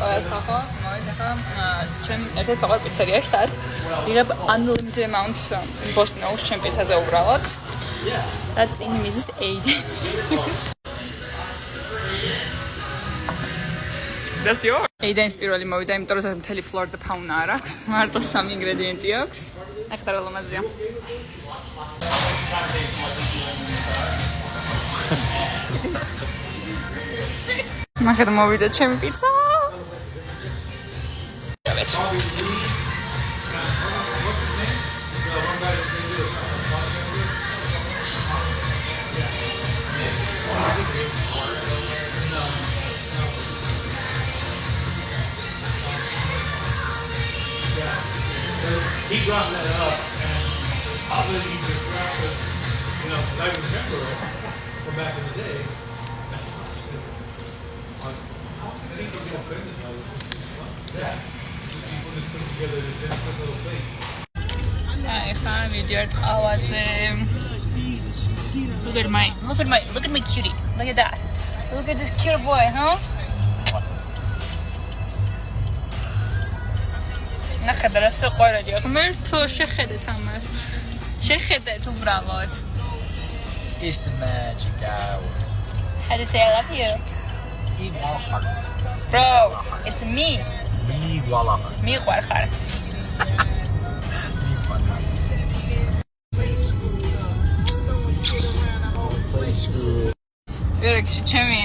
ხახო, მოიძახა, ჩემ ერთ-ერთ საყვარ პიცერიაში, სადაც ვიღებ unlimited amount Boston-ს ჩემ პიცაზე უბრალოდ. That's in Mrs. Aiden. That's yours. Aiden's პირველი მოვიდა, იმიტომ რომ მთელი Florida fauna არ აქვს. მარტო 3 ინგრედიენტი აქვს. აქ რა ლამაზია. მახეთ მოვიდა ჩემი პიცა. He brought that up, and I bet he's a crap, but, you know, I remember it from back in the day. How can he get offended by this? It's just fun. Yeah. People just put together this innocent little thing. ეხა ვიდეოთ ავაზე. Look at my cutie. Look at that. Look at this cute boy, huh? ნახეთ რა შეყვარებია. ღმერთო, შეხედეთ ამას. შეხედეთ უბრალოდ. It's magic hour. How to say I love you? Bro, it's me. Me ხარ. ვერექსი ჩემი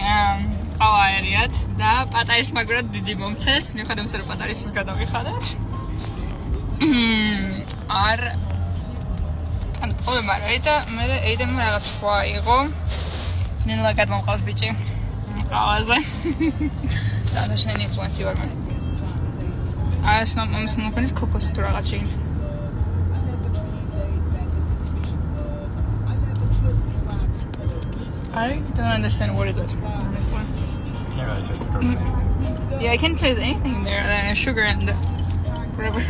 ყავა არიათ და პატარის მაგრად დიდი მომცეს. მიუხედავად რომ პატარისთვის გადავიხადეთ. არ ანუ პრობლემა რა და მე ეიდემ რაღაც სხვა იყო. ნელა გადმოყავს ბიჭი. ყავაზე. ძალიან ინფლუენსი ვარ მე. ეს მომს მოგონის ქოქოსი თუ რაღაც შეინთ. I don't understand what is it. Honestly. Can't really taste the coconut. Yeah, I can't taste anything there. Sugar and whatever.